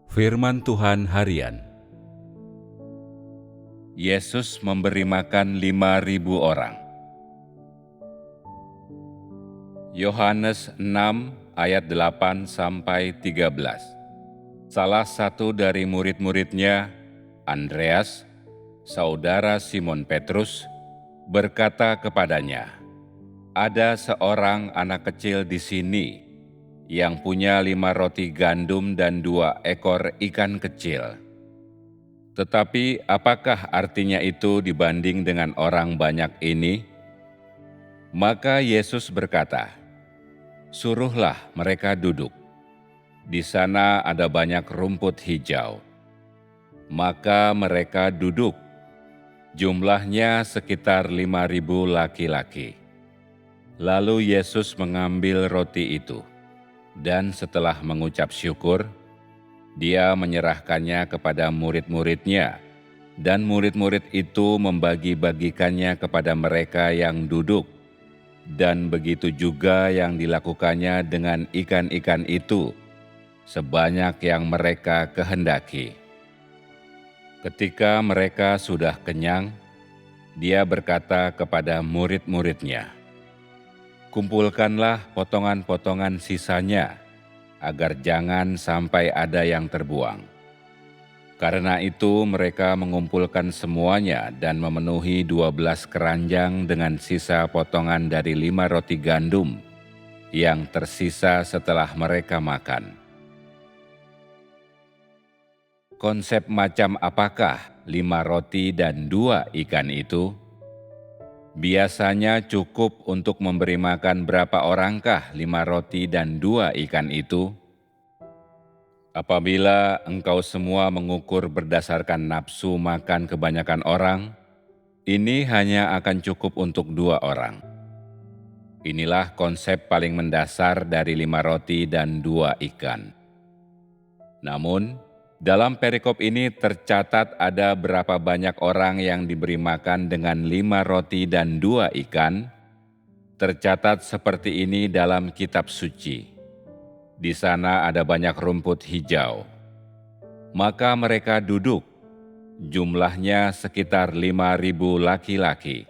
Firman Tuhan Harian. Yesus memberi makan 5.000 orang. Yohanes 6 ayat 8-13. Salah satu dari murid-muridnya, Andreas, saudara Simon Petrus, berkata kepadanya, "Ada seorang anak kecil di sini yang punya 5 roti gandum dan 2 ekor ikan kecil. Tetapi apakah artinya itu dibanding dengan orang banyak ini?" Maka Yesus berkata, "Suruhlah mereka duduk. Di sana ada banyak rumput hijau." Maka mereka duduk. Jumlahnya sekitar 5.000 laki-laki. Lalu Yesus mengambil roti itu, dan setelah mengucap syukur, Dia menyerahkannya kepada murid-muridnya, dan murid-murid itu membagi-bagikannya kepada mereka yang duduk, dan begitu juga yang dilakukannya dengan ikan-ikan itu, sebanyak yang mereka kehendaki. Ketika mereka sudah kenyang, Dia berkata kepada murid-muridnya, "Kumpulkanlah potongan-potongan sisanya, agar jangan sampai ada yang terbuang." Karena itu mereka mengumpulkan semuanya dan memenuhi 12 keranjang dengan sisa potongan dari 5 roti gandum yang tersisa setelah mereka makan. Konsep macam apakah 5 roti dan 2 ikan itu? Biasanya cukup untuk memberi makan berapa orangkah 5 roti dan 2 ikan itu? Apabila engkau semua mengukur berdasarkan nafsu makan kebanyakan orang, ini hanya akan cukup untuk 2 orang. Inilah konsep paling mendasar dari 5 roti dan 2 ikan. Namun, dalam perikop ini tercatat ada berapa banyak orang yang diberi makan dengan 5 roti dan 2 ikan. Tercatat seperti ini dalam kitab suci. Di sana ada banyak rumput hijau. Maka mereka duduk, jumlahnya sekitar 5.000 laki-laki.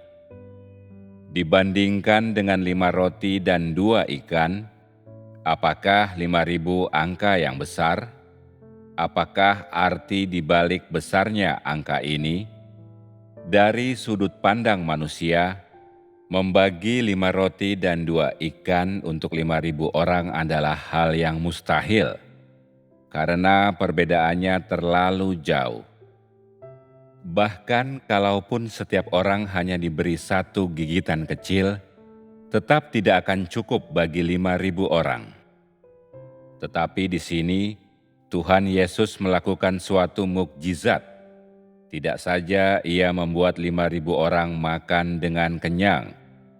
Dibandingkan dengan 5 roti dan 2 ikan, apakah 5.000 angka yang besar? Apakah arti dibalik besarnya angka ini? Dari sudut pandang manusia, membagi 5 roti dan 2 ikan untuk 5.000 orang adalah hal yang mustahil, karena perbedaannya terlalu jauh. Bahkan kalaupun setiap orang hanya diberi 1 gigitan kecil, tetap tidak akan cukup bagi 5.000 orang. Tetapi di sini, Tuhan Yesus melakukan suatu mukjizat. Tidak saja Ia membuat 5.000 orang makan dengan kenyang,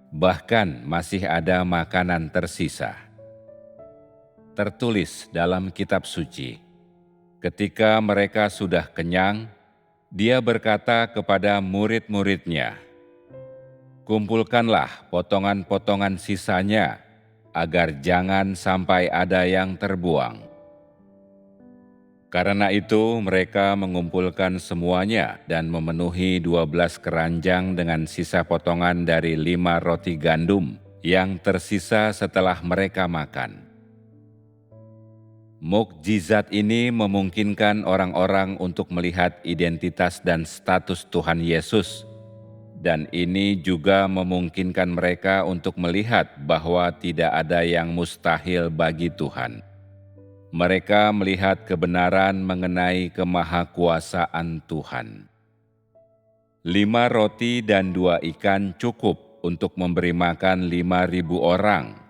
bahkan masih ada makanan tersisa. Tertulis dalam kitab suci, ketika mereka sudah kenyang, Dia berkata kepada murid-muridnya, "Kumpulkanlah potongan-potongan sisanya, agar jangan sampai ada yang terbuang." Karena itu mereka mengumpulkan semuanya dan memenuhi 12 keranjang dengan sisa potongan dari 5 roti gandum yang tersisa setelah mereka makan. Mukjizat ini memungkinkan orang-orang untuk melihat identitas dan status Tuhan Yesus, dan ini juga memungkinkan mereka untuk melihat bahwa tidak ada yang mustahil bagi Tuhan. Mereka melihat kebenaran mengenai kemahakuasaan Tuhan. 5 roti dan 2 ikan cukup untuk memberi makan 5.000 orang.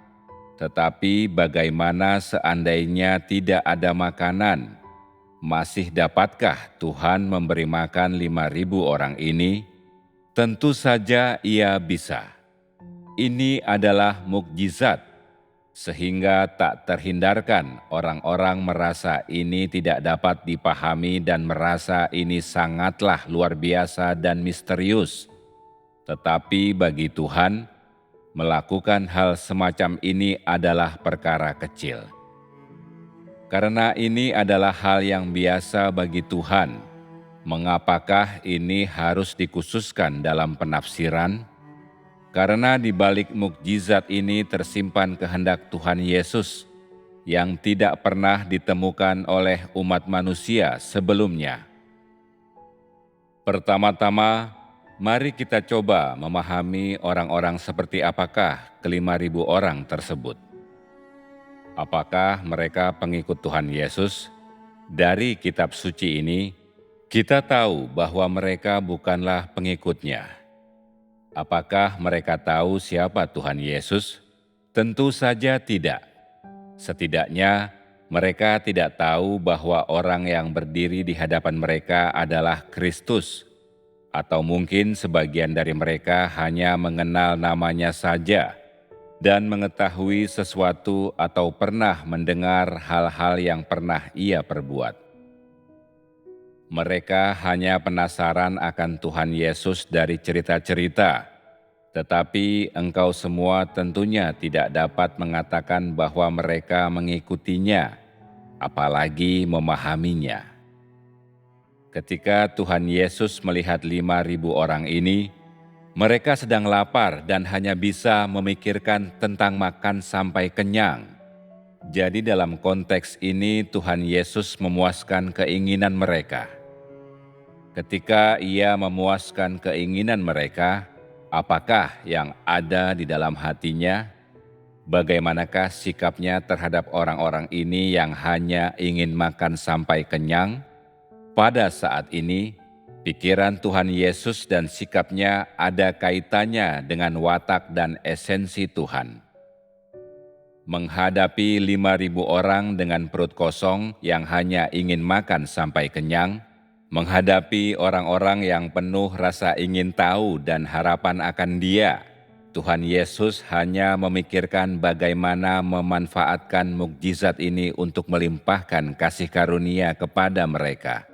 Tetapi bagaimana seandainya tidak ada makanan? Masih dapatkah Tuhan memberi makan 5.000 orang ini? Tentu saja Ia bisa. Ini adalah mukjizat, sehingga tak terhindarkan orang-orang merasa ini tidak dapat dipahami dan merasa ini sangatlah luar biasa dan misterius. Tetapi bagi Tuhan, melakukan hal semacam ini adalah perkara kecil. Karena ini adalah hal yang biasa bagi Tuhan, mengapakah ini harus dikhususkan dalam penafsiran? Karena di balik mukjizat ini tersimpan kehendak Tuhan Yesus yang tidak pernah ditemukan oleh umat manusia sebelumnya. Pertama-tama, mari kita coba memahami orang-orang seperti apakah ke-5.000 orang tersebut. Apakah mereka pengikut Tuhan Yesus? Dari kitab suci ini, kita tahu bahwa mereka bukanlah pengikutnya. Apakah mereka tahu siapa Tuhan Yesus? Tentu saja tidak. Setidaknya, mereka tidak tahu bahwa orang yang berdiri di hadapan mereka adalah Kristus, atau mungkin sebagian dari mereka hanya mengenal namanya saja dan mengetahui sesuatu atau pernah mendengar hal-hal yang pernah ia perbuat. Mereka hanya penasaran akan Tuhan Yesus dari cerita-cerita, tetapi engkau semua tentunya tidak dapat mengatakan bahwa mereka mengikutinya, apalagi memahaminya. Ketika Tuhan Yesus melihat 5.000 orang ini, mereka sedang lapar dan hanya bisa memikirkan tentang makan sampai kenyang. Jadi dalam konteks ini Tuhan Yesus memuaskan keinginan mereka. Ketika ia memuaskan keinginan mereka, apakah yang ada di dalam hatinya? Bagaimanakah sikapnya terhadap orang-orang ini yang hanya ingin makan sampai kenyang? Pada saat ini, pikiran Tuhan Yesus dan sikapnya ada kaitannya dengan watak dan esensi Tuhan. Menghadapi 5.000 orang dengan perut kosong yang hanya ingin makan sampai kenyang, menghadapi orang-orang yang penuh rasa ingin tahu dan harapan akan Dia, Tuhan Yesus hanya memikirkan bagaimana memanfaatkan mukjizat ini untuk melimpahkan kasih karunia kepada mereka.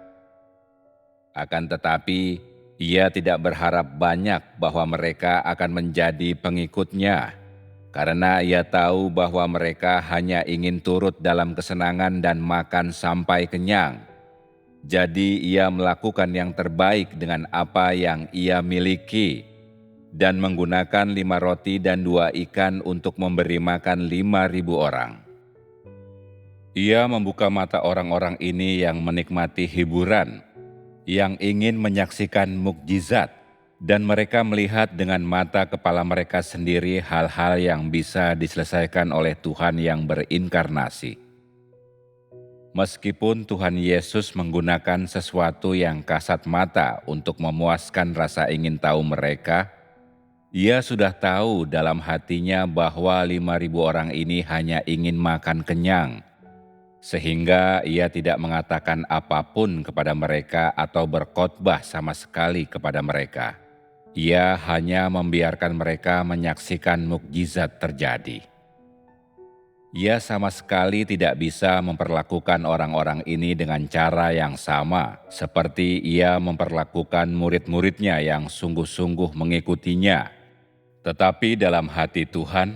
Akan tetapi, Ia tidak berharap banyak bahwa mereka akan menjadi pengikutnya, karena Ia tahu bahwa mereka hanya ingin turut dalam kesenangan dan makan sampai kenyang. Jadi ia melakukan yang terbaik dengan apa yang ia miliki dan menggunakan 5 roti dan 2 ikan untuk memberi makan 5.000 orang. Ia membuka mata orang-orang ini yang menikmati hiburan, yang ingin menyaksikan mukjizat, dan mereka melihat dengan mata kepala mereka sendiri hal-hal yang bisa diselesaikan oleh Tuhan yang berinkarnasi. Meskipun Tuhan Yesus menggunakan sesuatu yang kasat mata untuk memuaskan rasa ingin tahu mereka, Ia sudah tahu dalam hatinya bahwa 5.000 orang ini hanya ingin makan kenyang, sehingga Ia tidak mengatakan apapun kepada mereka atau berkhotbah sama sekali kepada mereka. Ia hanya membiarkan mereka menyaksikan mukjizat terjadi. Ia sama sekali tidak bisa memperlakukan orang-orang ini dengan cara yang sama seperti Ia memperlakukan murid-muridnya yang sungguh-sungguh mengikutinya. Tetapi dalam hati Tuhan,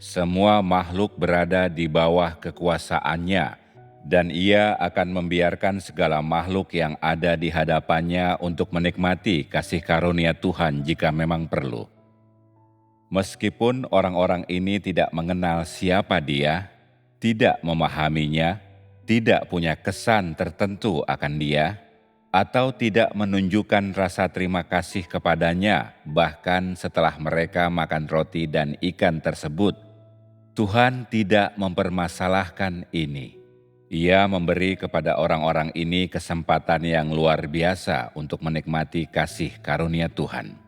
semua makhluk berada di bawah kekuasaannya, dan Ia akan membiarkan segala makhluk yang ada di hadapannya untuk menikmati kasih karunia Tuhan jika memang perlu. Meskipun orang-orang ini tidak mengenal siapa Dia, tidak memahaminya, tidak punya kesan tertentu akan Dia, atau tidak menunjukkan rasa terima kasih kepadanya, bahkan setelah mereka makan roti dan ikan tersebut, Tuhan tidak mempermasalahkan ini. Ia memberi kepada orang-orang ini kesempatan yang luar biasa untuk menikmati kasih karunia Tuhan.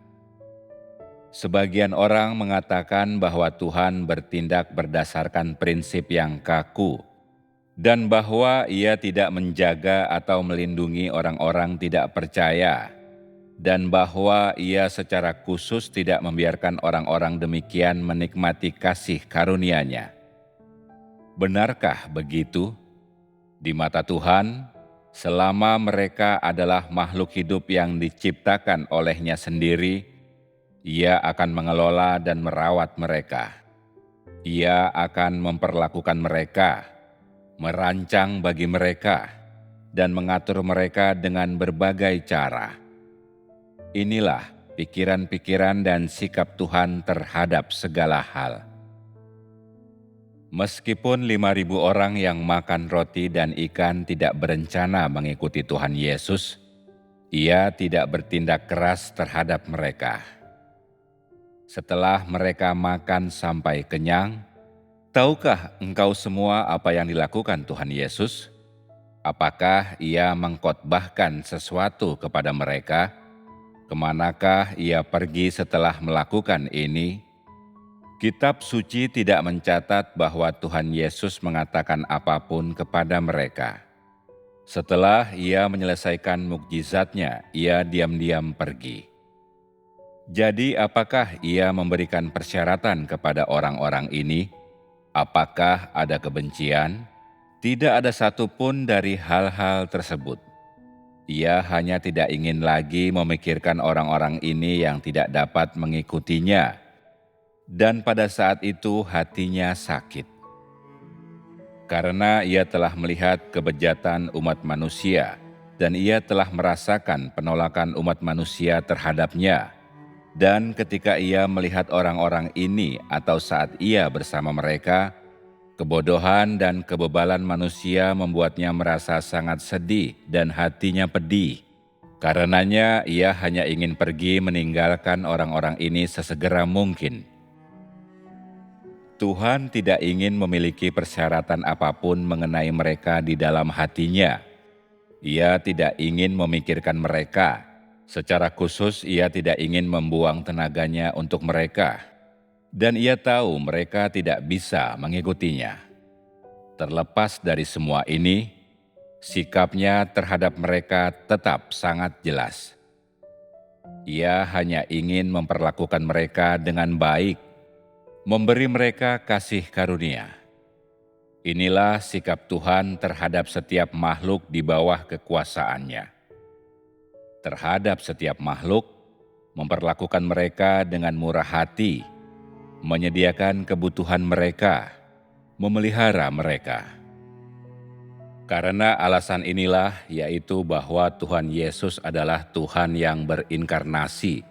Sebagian orang mengatakan bahwa Tuhan bertindak berdasarkan prinsip yang kaku, dan bahwa Ia tidak menjaga atau melindungi orang-orang tidak percaya, dan bahwa Ia secara khusus tidak membiarkan orang-orang demikian menikmati kasih karunia-Nya. Benarkah begitu? Di mata Tuhan, selama mereka adalah makhluk hidup yang diciptakan oleh-Nya sendiri, Ia akan mengelola dan merawat mereka. Ia akan memperlakukan mereka, merancang bagi mereka, dan mengatur mereka dengan berbagai cara. Inilah pikiran-pikiran dan sikap Tuhan terhadap segala hal. Meskipun 5.000 orang yang makan roti dan ikan tidak berencana mengikuti Tuhan Yesus, Ia tidak bertindak keras terhadap mereka. Setelah mereka makan sampai kenyang, tahukah engkau semua apa yang dilakukan Tuhan Yesus? Apakah Ia mengkhotbahkan sesuatu kepada mereka? Kemanakah Ia pergi setelah melakukan ini? Kitab suci tidak mencatat bahwa Tuhan Yesus mengatakan apapun kepada mereka. Setelah Ia menyelesaikan mukjizatnya, Ia diam-diam pergi. Jadi apakah Ia memberikan persyaratan kepada orang-orang ini? Apakah ada kebencian? Tidak ada satupun dari hal-hal tersebut. Ia hanya tidak ingin lagi memikirkan orang-orang ini yang tidak dapat mengikutinya. Dan pada saat itu hatinya sakit. Karena ia telah melihat kebejatan umat manusia, dan ia telah merasakan penolakan umat manusia terhadapnya. Dan ketika ia melihat orang-orang ini atau saat ia bersama mereka, kebodohan dan kebebalan manusia membuatnya merasa sangat sedih dan hatinya pedih. Karenanya ia hanya ingin pergi meninggalkan orang-orang ini sesegera mungkin. Tuhan tidak ingin memiliki persyaratan apapun mengenai mereka di dalam hatinya. Ia tidak ingin memikirkan mereka. Secara khusus, ia tidak ingin membuang tenaganya untuk mereka. Dan ia tahu mereka tidak bisa mengikutinya. Terlepas dari semua ini, sikapnya terhadap mereka tetap sangat jelas. Ia hanya ingin memperlakukan mereka dengan baik, memberi mereka kasih karunia. Inilah sikap Tuhan terhadap setiap makhluk di bawah kekuasaannya. Terhadap setiap makhluk, memperlakukan mereka dengan murah hati, menyediakan kebutuhan mereka, memelihara mereka. Karena alasan inilah, yaitu bahwa Tuhan Yesus adalah Tuhan yang berinkarnasi,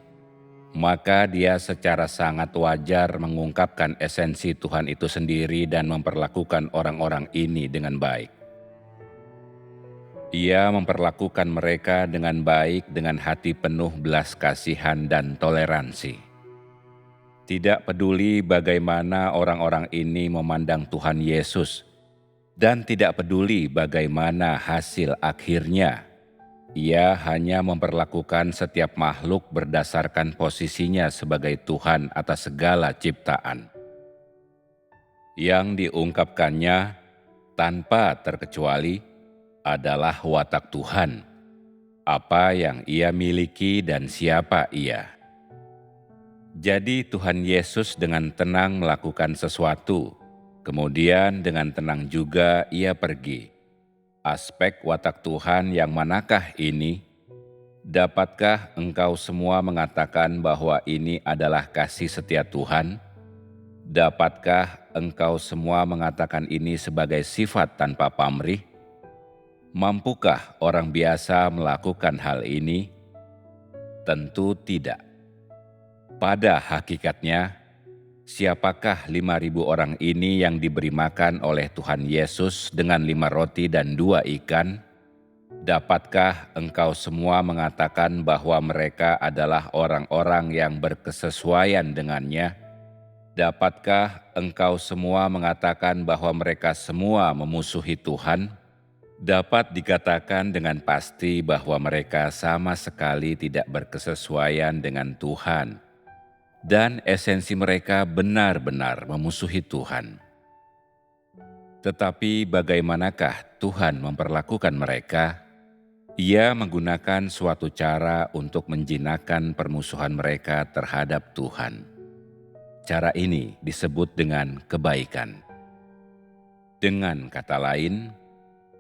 maka Dia secara sangat wajar mengungkapkan esensi Tuhan itu sendiri dan memperlakukan orang-orang ini dengan baik. Ia memperlakukan mereka dengan baik dengan hati penuh belas kasihan dan toleransi. Tidak peduli bagaimana orang-orang ini memandang Tuhan Yesus, dan tidak peduli bagaimana hasil akhirnya. Ia hanya memperlakukan setiap makhluk berdasarkan posisinya sebagai Tuhan atas segala ciptaan. Yang diungkapkannya tanpa terkecuali adalah watak Tuhan, apa yang Ia miliki dan siapa Ia. Jadi Tuhan Yesus dengan tenang melakukan sesuatu, kemudian dengan tenang juga Ia pergi. Aspek watak Tuhan yang manakah ini? Dapatkah engkau semua mengatakan bahwa ini adalah kasih setia Tuhan? Dapatkah engkau semua mengatakan ini sebagai sifat tanpa pamrih? Mampukah orang biasa melakukan hal ini? Tentu tidak. Pada hakikatnya, siapakah 5.000 orang ini yang diberi makan oleh Tuhan Yesus dengan 5 roti dan 2 ikan? Dapatkah engkau semua mengatakan bahwa mereka adalah orang-orang yang berkesesuaian dengannya? Dapatkah engkau semua mengatakan bahwa mereka semua memusuhi Tuhan? Dapat dikatakan dengan pasti bahwa mereka sama sekali tidak berkesesuaian dengan Tuhan. Dan esensi mereka benar-benar memusuhi Tuhan. Tetapi bagaimanakah Tuhan memperlakukan mereka? Ia menggunakan suatu cara untuk menjinakkan permusuhan mereka terhadap Tuhan. Cara ini disebut dengan kebaikan. Dengan kata lain,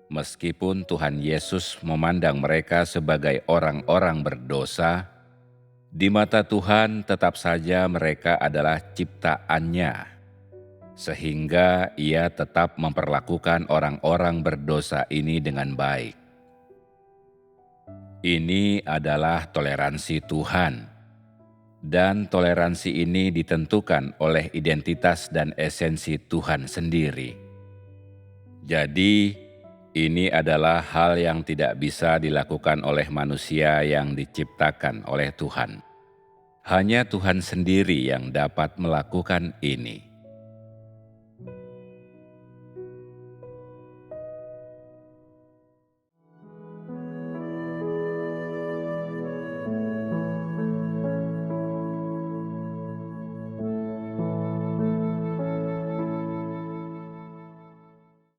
meskipun Tuhan Yesus memandang mereka sebagai orang-orang berdosa, di mata Tuhan tetap saja mereka adalah ciptaannya. sehingga Ia tetap memperlakukan orang-orang berdosa ini dengan baik. Ini adalah toleransi Tuhan, dan toleransi ini ditentukan oleh identitas dan esensi Tuhan sendiri. Jadi, ini adalah hal yang tidak bisa dilakukan oleh manusia yang diciptakan oleh Tuhan. Hanya Tuhan sendiri yang dapat melakukan ini.